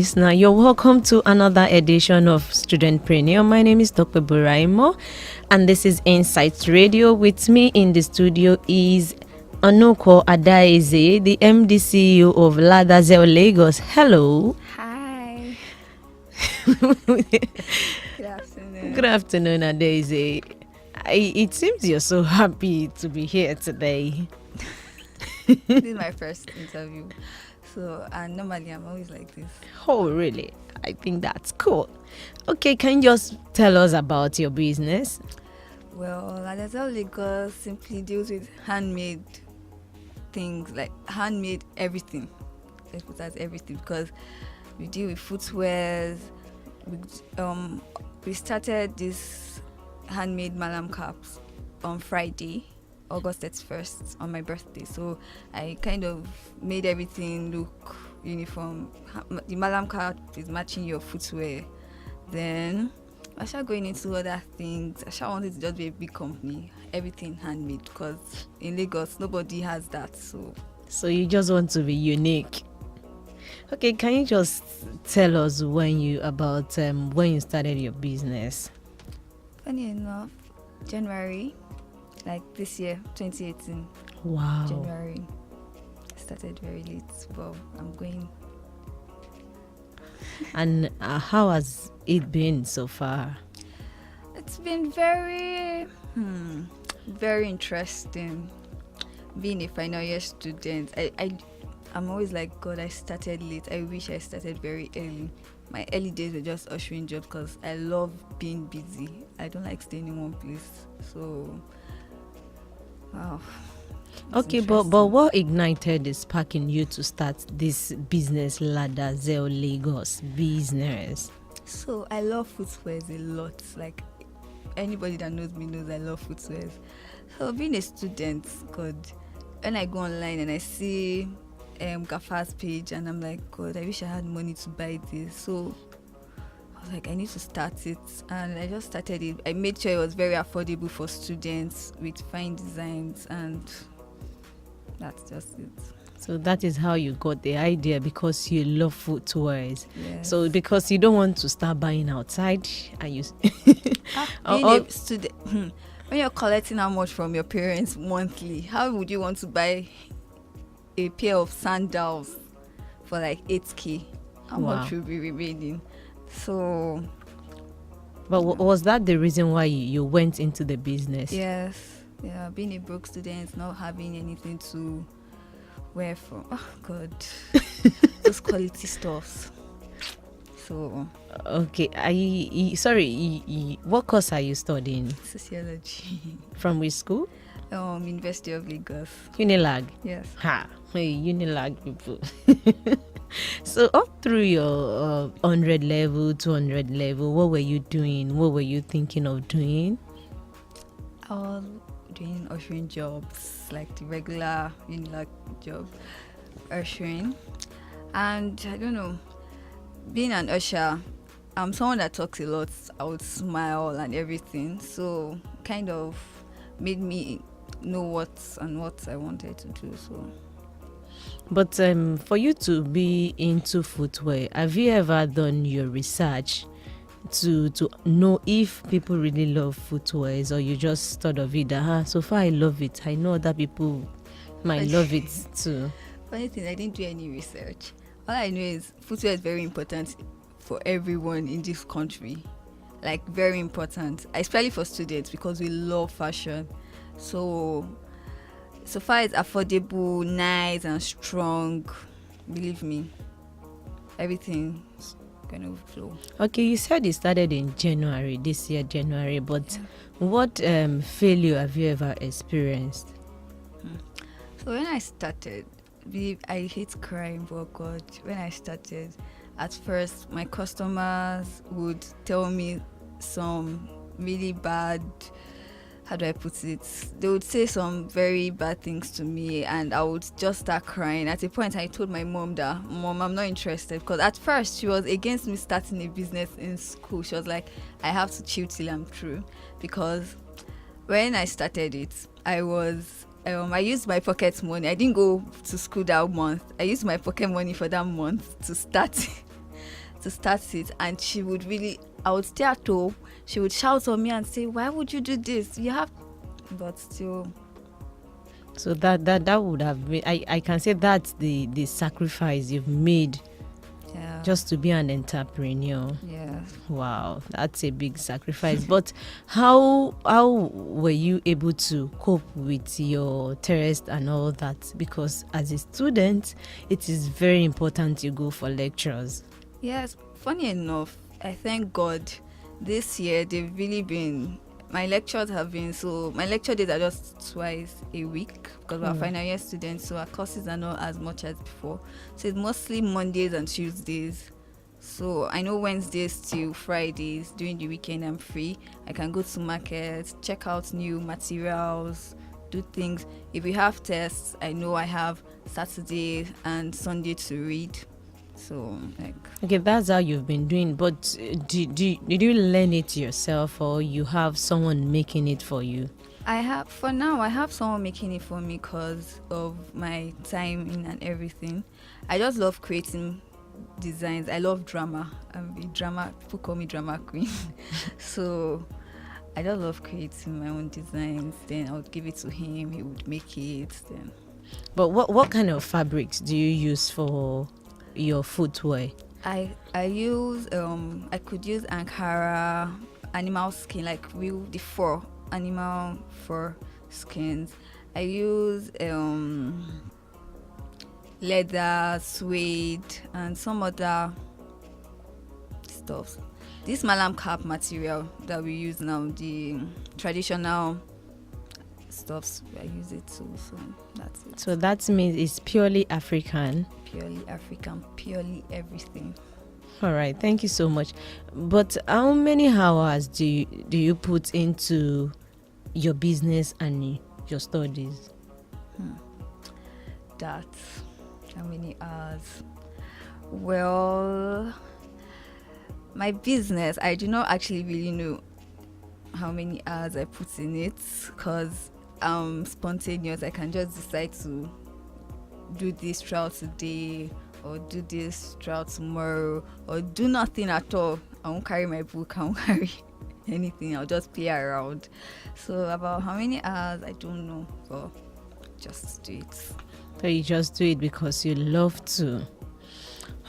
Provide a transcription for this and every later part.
listener. You're welcome to another edition of Studentpreneur. My name is Dr. Buraimo, and this is Insights Radio. With me in the studio is Onunkwo Adaeze, the MD CEO of Adaeze Lagos. Hello. Hi. Good afternoon. Good afternoon, Adaeze. It seems you're so happy to be here today. This is my first interview. So, and normally I'm always like this. Oh, really? I think that's cool. Okay, can you just tell us about your business? Well, Adaeze Lagos simply deals with handmade things, like handmade everything. Let's put that everything, because we deal with footwears. We started this handmade malam caps on Friday, August 31st, on my birthday. So I kind of made everything look uniform. The malam cap is matching your footwear. Then I started going into other things. I started wanted to just be a big company, everything handmade, because in Lagos nobody has that. So you just want to be unique. Okay, can you just tell us when you started your business? Funny enough, January, like this year, 2018. Wow. January. I started very late, but I'm going. And how has it been so far? It's been very interesting. Being a final year student, I'm always like, God, I started late. I wish I started very early. My early days were just ushering jobs because I love being busy. I don't like staying in one place. So, wow. Okay, but what ignited the spark in you to start this business, Adaeze Lagos business? So I love footwears a lot. Like anybody that knows me knows I love footwears. So being a student, God, when I go online and I see Gafa's page and I'm like, God, I wish I had money to buy this. So I was like, I need to start it, and I just started it. I made sure it was very affordable for students with fine designs, and that's just it. So that is how you got the idea, because you love footwears. Yes. So because you don't want to start buying outside, and you being a student, when you're collecting how much from your parents monthly, how would you want to buy a pair of sandals for like 8K? How much will be remaining? So, but was that the reason why you went into the business? Yes. Yeah, being a broke student, not having anything to wear from. Oh God, those quality stuffs. So. Okay, what course are you studying? Sociology. From which school? University of Lagos. Unilag. Yes. Hey, Unilag people. So up through your 100 level, 200 level, what were you doing? What were you thinking of doing? I was doing ushering jobs, like the regular Unilag job, ushering. And I don't know, being an usher, I'm someone that talks a lot. I would smile and everything. So kind of made me know what I wanted to do. So. But for you to be into footwear, have you ever done your research to know if people really love footwears, or you just thought of it that so far I love it, I know other people might love it too? Funny thing, I didn't do any research. All I know is footwear is very important for everyone in this country. Like very important, especially for students, because we love fashion. So far it's affordable, nice and strong. Believe me, everything's gonna flow. Okay, you said it started in January, this year, January, but what failure have you ever experienced? So when I started, I hate crying, but God, when I started, at first my customers would tell me some really bad, how do I put it? They would say some very bad things to me, and I would just start crying. At a point, I told my mom that, Mom, I'm not interested, because at first she was against me starting a business in school. She was like, I have to chill till I'm through, because when I started it, I used my pocket money. I didn't go to school that month. I used my pocket money for that month to start to start it, and she would really, I would stay at home, she would shout on me and say, why would you do this? You have, but still. So that would have been, I can say that's the sacrifice you've made Yeah. just to be an entrepreneur. Yeah. Wow, that's a big sacrifice. But how were you able to cope with your test and all that? Because as a student, it is very important you go for lectures. Yes, funny enough, I thank God this year they've really been, my lectures have been, so my lecture days are just twice a week because we're final year students, so our courses are not as much as before. So it's mostly Mondays and Tuesdays. So I know Wednesdays till Fridays during the weekend I'm free. I can go to market, check out new materials, do things. If we have tests, I know I have Saturday and Sunday to read. So like, Okay, that's how you've been doing. But did you learn it yourself, or you have someone making it for you? I have someone making it for me because of my time in and everything. I just love creating designs. I love drama. People call me drama queen. So I just love creating my own designs. Then I would give it to him. He would make it. Then. But what kind of fabrics do you use for your footwear? I use I could use Ankara, animal skin, like the fur, animal fur skins. I use leather, suede, and some other stuff. This malam cap material that we use now, the traditional stuffs, I use it too. So that's it. So that means it's purely African. Purely African, purely everything. All right, thank you so much. But how many hours do you put into your business and your studies? That's how many hours? Well, my business, I do not actually really know how many hours I put in it because I'm spontaneous. I can just decide to do this throughout today or do this throughout tomorrow or do nothing at all. I won't carry my book, I won't carry anything, I'll just play around. So about how many hours, I don't know, but just do it. So you just do it because you love to.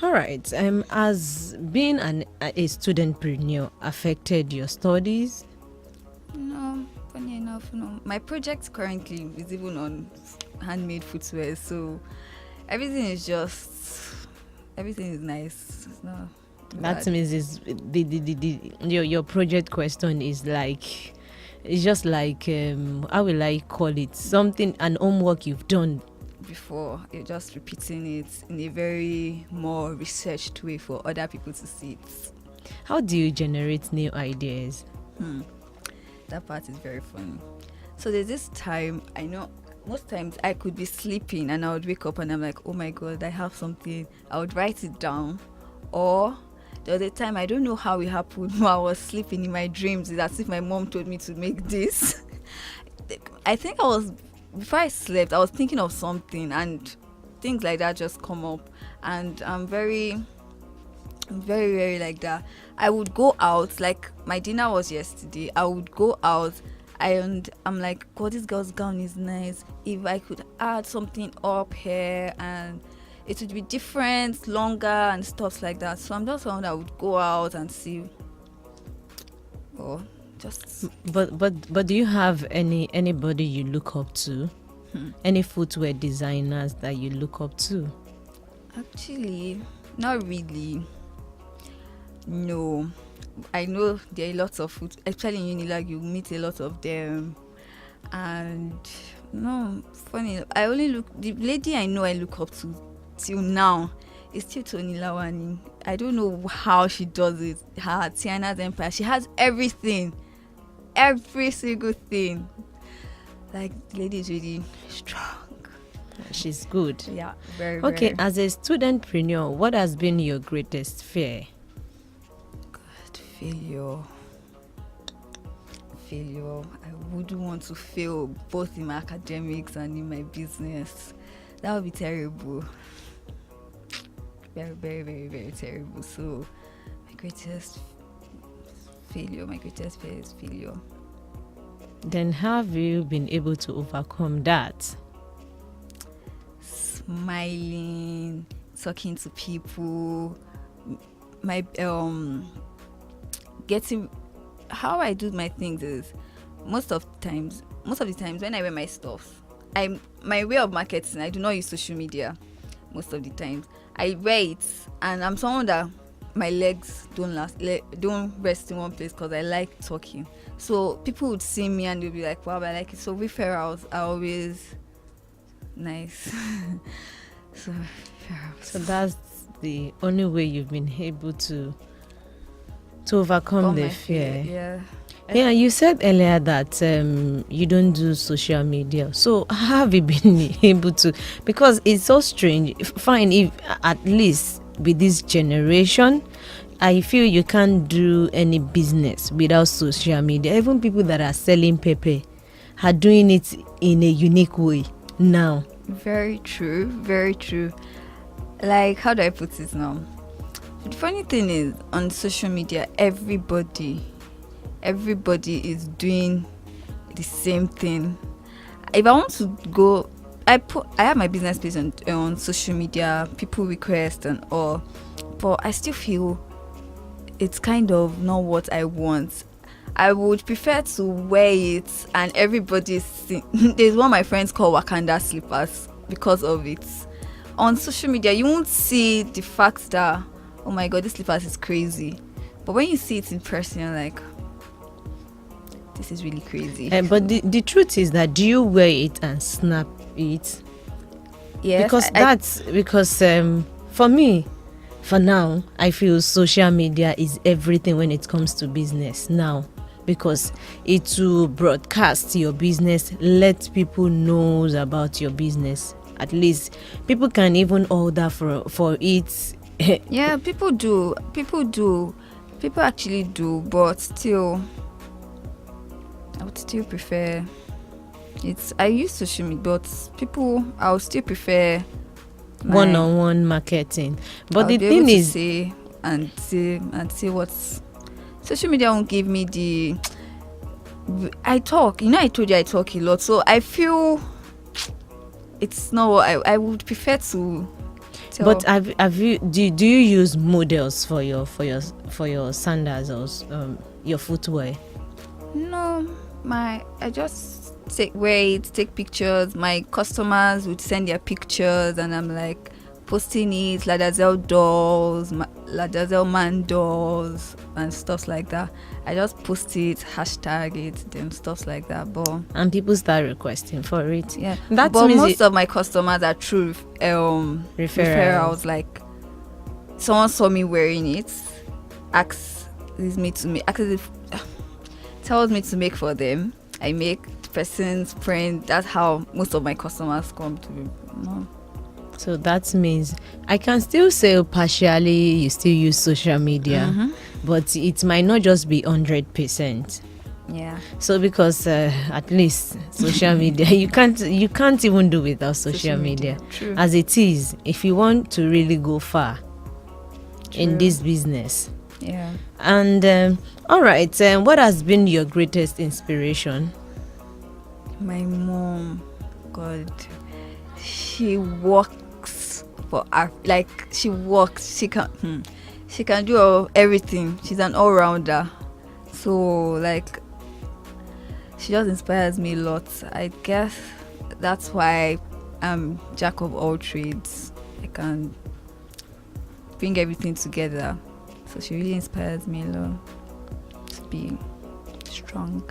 All right. Has being a studentpreneur affected your studies? No, funny enough, no. My project currently is even on handmade footwear, so everything is nice. It's not That bad. means is your project question is like, it's just like how will I call it, something, an homework you've done Before, you're just repeating it in a very more researched way for other people to see it. How do you generate new ideas? That part is very funny. So there's this time, I know most times I could be sleeping and I would wake up and I'm like, oh my God, I have something. I would write it down. Or the other time, I don't know how it happened, I was sleeping in my dreams. It's as if my mom told me to make this. I think before I slept, I was thinking of something and things like that just come up. And I'm very, very like that. I would go out, like my dinner was yesterday. I would go out and I'm like, God, this girl's gown is nice. If I could add something up here and it would be different, longer and stuff like that. So I'm just someone that would go out and see. Or just. But do you have anybody you look up to? Any footwear designers that you look up to? Actually, not really. No. I know there are lots of food, especially in Unilag, you meet a lot of them. And no, funny, the lady I know I look up to till now is still Tony Lawani. I don't know how she does it. Her Tiana's Empire, she has everything. Every single thing. Like, the lady is really strong. She's good. Yeah, very, Okay, very. as a studentpreneur, what has been your greatest fear? Failure. I wouldn't want to fail both in my academics and in my business. That would be terrible. Very, very, very, very terrible. So greatest failure. My greatest fear is failure. Then how have you been able to overcome that? Smiling, talking to people, my getting. How I do my things is most of the times when I wear my stuff, my way of marketing, I do not use social media. Most of the times I wear it, and I'm someone that my legs don't rest in one place because I like talking. So people would see me and they'll be like, wow, I like it. So referrals are always nice. So that's the only way you've been able to overcome the fear. Yeah. Yeah, you said earlier that you don't do social media. So how have you been able to? Because it's so strange. Fine, if at least with this generation, I feel you can't do any business without social media. Even people that are selling pepper are doing it in a unique way now. Very true. Very true. Like, how do I put it now? The funny thing is, on social media, everybody is doing the same thing. If I want to go, I have my business page on social media, people request and all, but I still feel it's kind of not what I want. I would prefer to wear it and everybody's there's one my friends call Wakanda slippers because of it. On social media, you won't see the fact that, oh my god, this slippers is crazy. But when you see it in person, you're like, this is really crazy. But the truth is that, do you wear it and snap it? Yes. Because for me, for now, I feel social media is everything when it comes to business now, because it will broadcast your business, let people know about your business. At least people can even order for it. Yeah, people do. People actually do, but still, I would still prefer it's. I use social media, but I would still prefer one-on-one marketing. But the thing is, say what's social media won't give me the. I talk. I told you I talk a lot, so I feel it's not what I would prefer to. But have you do you use models for your sandals or your footwear? No, I just take pictures. My customers would send their pictures, and I'm like posting it, Adaeze dolls, Adaeze man dolls, and stuff like that. I just post it, hashtag it, then stuff like that. And people start requesting for it. Yeah, but most of my customers are true referrals. Like, someone saw me wearing it, tells me to make for them. I make the person's friend. That's how most of my customers come to me. So that means I can still say partially you still use social media, but it might not just be 100%. Yeah. So because at least social media, you can't even do without social media. True. As it is, if you want to really go far in this business. Yeah. And all right, what has been your greatest inspiration? My mom. God, she works for she works. She can do everything. She's an all-rounder. So like, she just inspires me a lot. I guess that's why I'm jack of all trades. I can bring everything together. So she really inspires me a lot to be strong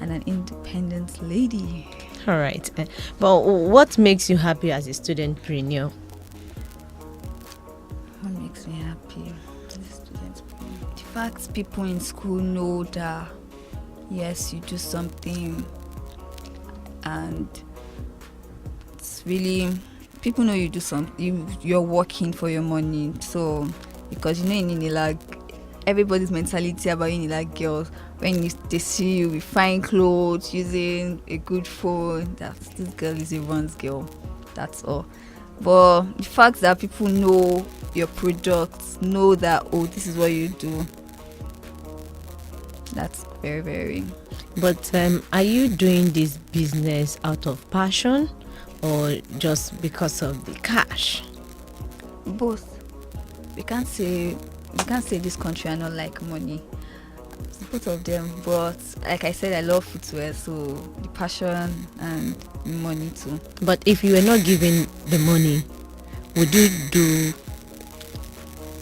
and an independent lady. All right. But what makes you happy as a studentpreneur? What makes me happy as a studentpreneur? The fact people in school know that, yes, you do something, and it's really, people know you do something, you're working for your money. So, because in Unilag, everybody's mentality about Unilag girls, when they see you with fine clothes, using a good phone, that this girl is a runs girl. That's all. But the fact that people know your product, know that, oh, this is what you do, that's very, very. But are you doing this business out of passion or just because of the cash? Both. We can't say this country are not like money. It's both of them. But like I said, I love footwear, so the passion and the money too. But if you were not given the money, would you do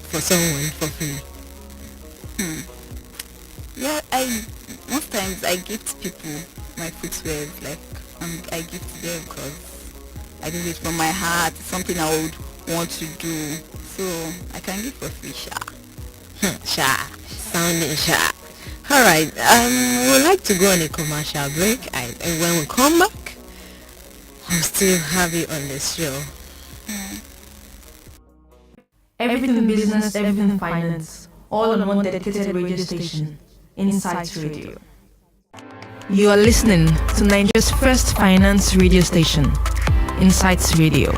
for someone for free? Yeah, most times I gift people my footwear. Like I gift them because I do it from my heart. It's something I would want to do, so I can give for free. Sha, sounding sha. All right. We'd like to go on a commercial break, and when we come back, we'll still have you on the show. Everything business, everything finance, all on one dedicated radio station, Insights Radio. You are listening to Nigeria's first finance radio station, Insights Radio.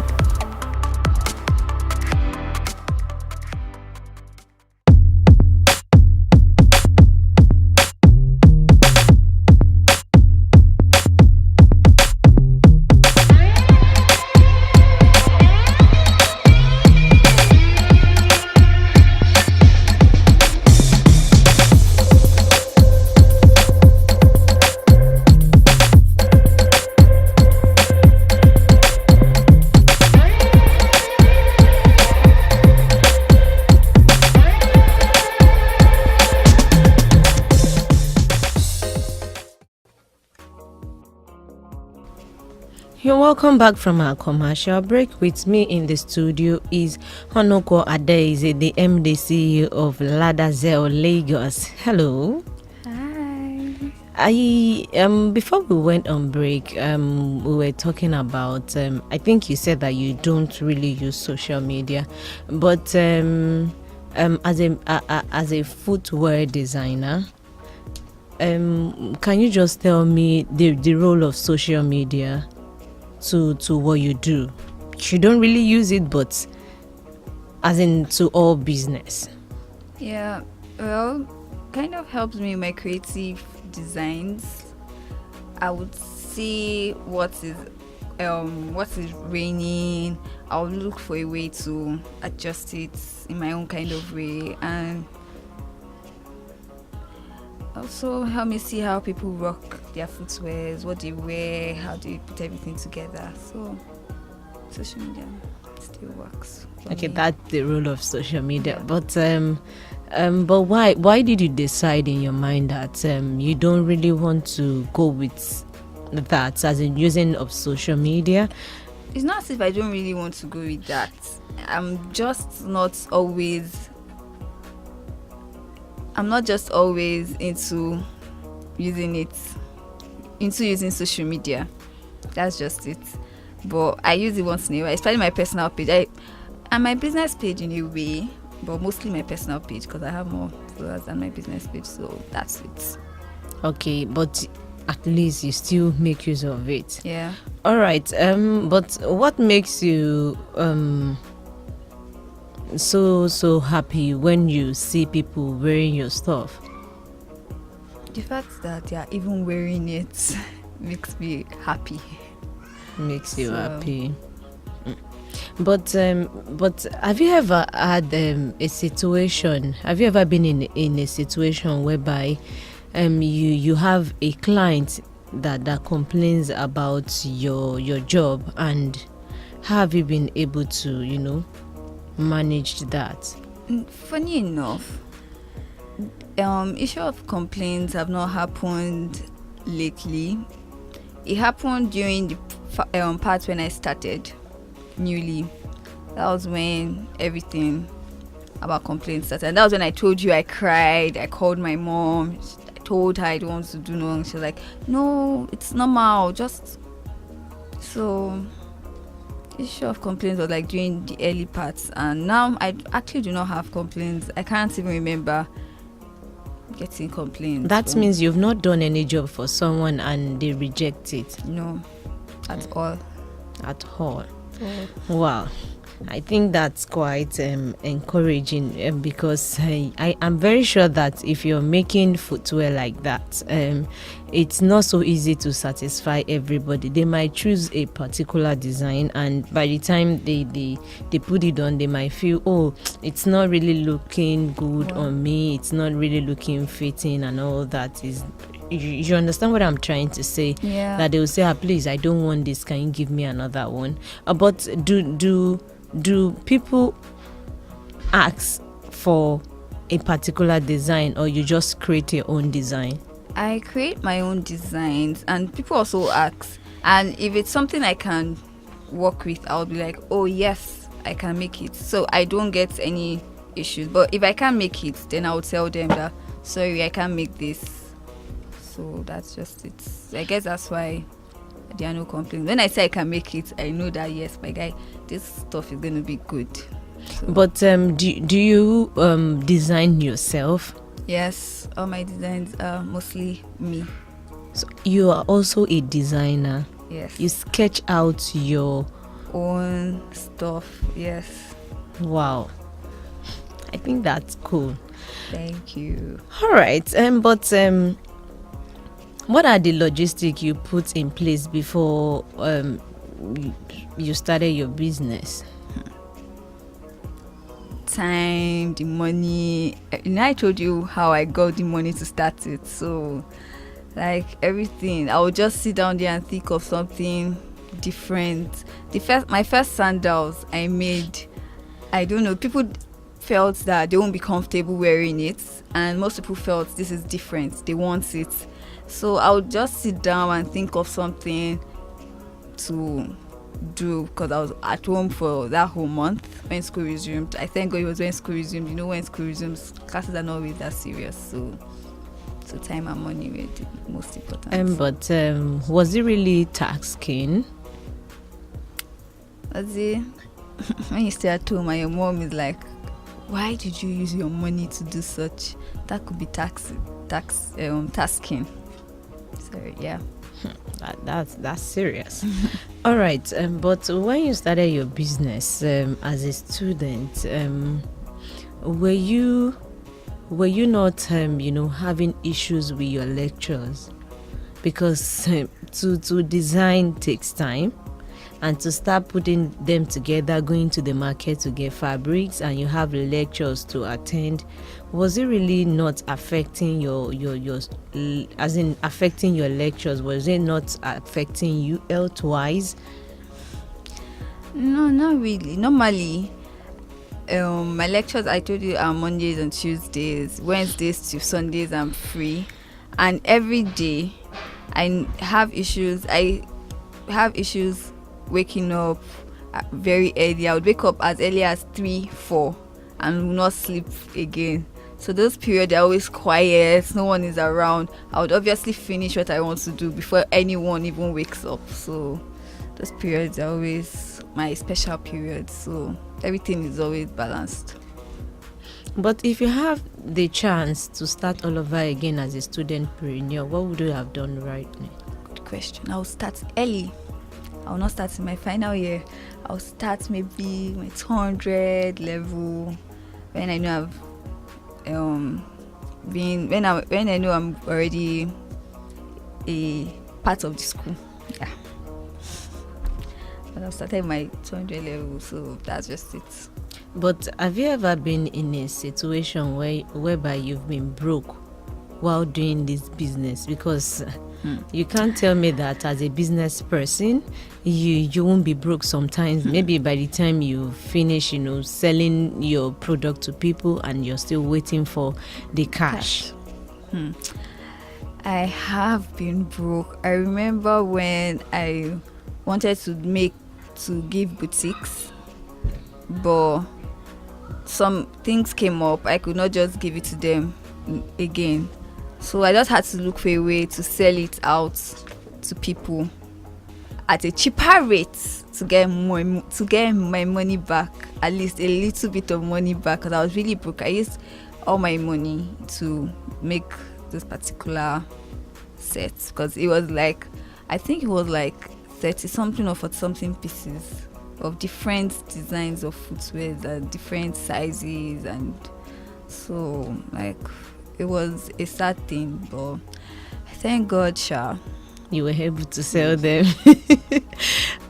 You're welcome back from our commercial break. With me in the studio is Onunkwo Adaeze, the MD CEO of Adaeze Lagos. Hello. Hi. Before we went on break, we were talking about I think you said that you don't really use social media, but as a footwear designer, can you just tell me the role of social media to what you do? You don't really use it, but as in to all business. Yeah. Well, kind of helps me in my creative designs. I would see what is raining. I'll look for a way to adjust it in my own kind of way, and also help me see how people rock their footwears, what they wear, how they put everything together. So social media still works. Okay, that's the role of social media. Yeah. But why did you decide in your mind that you don't really want to go with that, as in using of social media? It's not as if I don't really want to go with that. I'm not just always into using social media. That's just it. But I use it once in a while, especially my personal page. And my business page in a way, but mostly my personal page because I have more followers than my business page. So that's it. Okay, but at least you still make use of it. Yeah. All right. But what makes you so happy when you see people wearing your stuff? The fact that they are even wearing it makes me happy. Makes you happy. But have you ever had a situation? Have you ever been in a situation whereby you have a client that complains about your job, and how have you been able to manage that? Funny enough, issue of complaints have not happened lately. It happened during the part when I started newly. That was when everything about complaints started. And that was when I told you I cried. I called my mom. I told her I don't want to do no. She's like, no, it's normal. Just so. Issue of complaints was like during the early parts, and now I actually do not have complaints. I can't even remember getting complaints. That means you've not done any job for someone and they reject it? No, at all. At all. Wow. I think that's quite encouraging, because I am very sure that if you're making footwear like that, it's not so easy to satisfy everybody. They might choose a particular design, and by the time they put it on, they might feel, oh, it's not really looking good on me, it's not really looking fitting, and all that. Is you understand what I'm trying to say? Yeah. That they will say, please, I don't want this, can you give me another one? But do people ask for a particular design, or you just create your own design? I create my own designs, and people also ask. And if it's something I can work with, I'll be like, oh yes, I can make it. So I don't get any issues. But if I can't make it, then I'll tell them that, sorry, I can't make this. So that's just it. I guess that's why there are no complaints. When I say I can make it, I know that yes, my guy, this stuff is going to be good. So. But do you design yourself? Yes, all my designs are mostly me. So you are also a designer. Yes. You sketch out your own stuff. Yes. Wow. I think that's cool. Thank you. All right. But what are the logistics you put in place before you started your business? Time, the money. I told you how I got the money to start it. So, like everything, I would just sit down there and think of something different. My first sandals I made, I don't know, people felt that they won't be comfortable wearing it, and most people felt this is different, they want it. So I would just sit down and think of something to do, because I was at home for that whole month when school resumed. I thank God it was when school resumed. You know, when school resumes, classes are not always that serious. So time and money were the most important. But was it really taxing? Was it? When you stay at home and your mom is like, why did you use your money to do such? That could be tasking. So yeah. That's serious. All right. But when you started your business as a student, were you not having issues with your lectures? Because to design takes time, and to start putting them together, going to the market to get fabrics, and you have lectures to attend. Was it really not affecting your as in affecting your lectures? Was it not affecting you health-wise? No, not really. Normally, my lectures, I told you, are Mondays and Tuesdays. Wednesdays to Sundays I'm free, and every day I have issues waking up very early. I would wake up as early as 3-4 and will not sleep again. So those periods are always quiet, no one is around. I would obviously finish what I want to do before anyone even wakes up. So those periods are always my special periods. So everything is always balanced. But if you have the chance to start all over again as a studentpreneur, what would you have done right now? Good question. I will start early. I will not start in my final year. I'll start maybe my 200 level when I know when I know I'm already a part of the school. Yeah. But I've started my 200 level, so that's just it. But have you ever been in a situation whereby you've been broke while doing this business? Because you can't tell me that as a business person you won't be broke sometimes. Maybe by the time you finish selling your product to people, and you're still waiting for the cash. I have been broke. I remember when I wanted to give boutiques, but some things came up. I could not just give it to them again. So I just had to look for a way to sell it out to people at a cheaper rate to get my money back, at least a little bit of money back, because I was really broke. I used all my money to make this particular set, because it was like, I think it was like 30 something or 40 something pieces. of different designs of footwear and different sizes, and so like it was a sad thing, but thank God, Sha. You were able to sell them.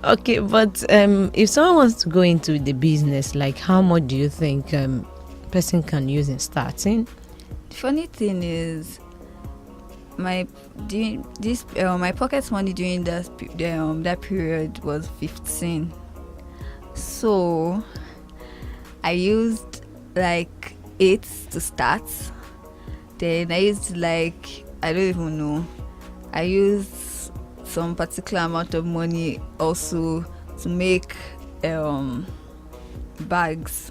Okay, but if someone wants to go into the business, like how much do you think person can use in starting? The funny thing is, my pocket money during that period was 15. So I used like 8 to start. Then I used like, I don't even know, I used some particular amount of money also to make bags.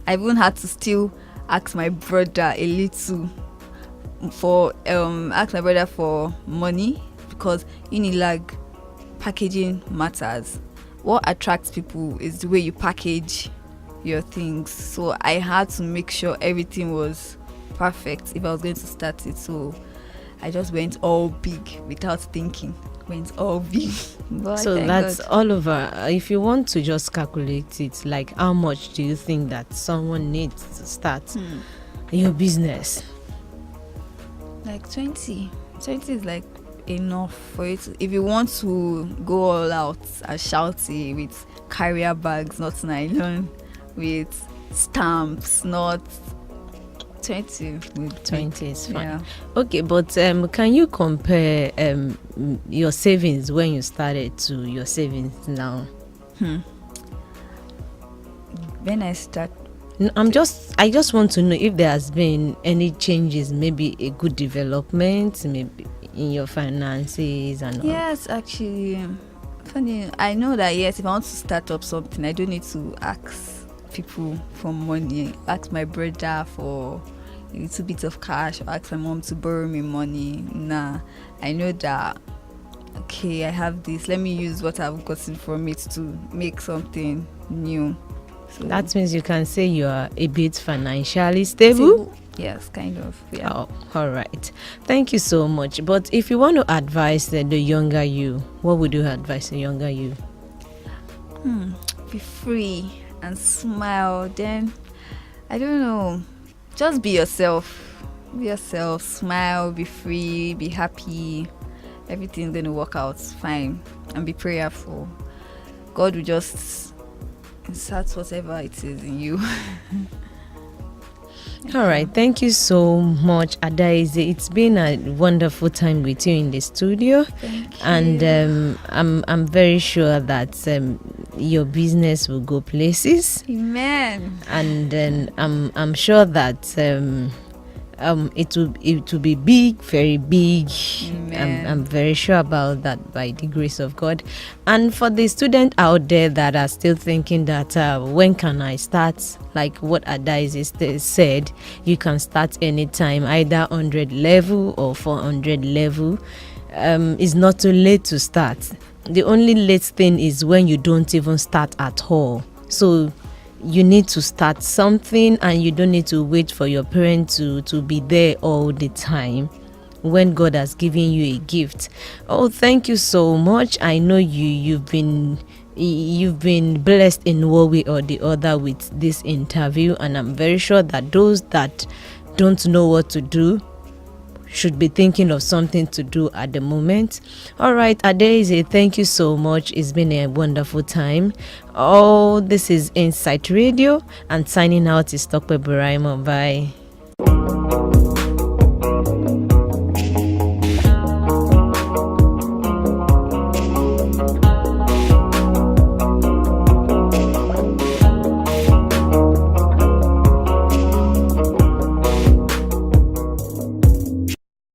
I even had to still ask my brother a little for money, because Unilag packaging matters. What attracts people is the way you package your things. So I had to make sure everything was perfect if I was going to start it. So I just went all big without thinking. Went all big. But So that's God. all over. If you want to just calculate it, like how much do you think that someone needs to start your business? Like 20. 20 is like enough for it. If you want to go all out and shouty with carrier bags, not nylon, with stamps, not 20. 20 is fine. Yeah. Okay, but can you compare your savings when you started to your savings now? When I start, I just want to know if there has been any changes, maybe a good development, maybe in your finances and all. yes, actually, funny. I know that yes, if I want to start up something, I don't need to ask people for money. Ask my brother for a little bit of cash, or ask my mom to borrow me money. Nah, I know that. Okay, I have this. Let me use what I've gotten from it to make something new. So That means you can say you are a bit financially stable. yes, kind of. Yeah. Oh, all right. Thank you so much. But if you want to advise the younger you, what would you advise the younger you? Be free and smile. Then I don't know. Just be yourself. Be yourself. Smile. Be free. Be happy. Everything's gonna work out fine. And be prayerful. God will just insert whatever it is in you. All right. Thank you so much, Adaeze. It's been a wonderful time with you in the studio. Thank you. And I'm very sure that your business will go places. Amen. And then I'm sure that it will be big, very big. Amen. I'm very sure about that by the grace of God. And for the student out there that are still thinking that when can I start, like what Adaeze said, you can start anytime, either 100 level or 400 level. It's not too late to start. The only late thing is when you don't even start at all. So you need to start something, and you don't need to wait for your parents to be there all the time when God has given you a gift. Oh, thank you so much. I know you've been blessed in one way or the other with this interview, and I'm very sure that those that don't know what to do should be thinking of something to do at the moment. All right, Adaeze, thank you so much. It's been a wonderful time. Oh, this is Insight Radio, and signing out is Tokwe Buraimo. Bye.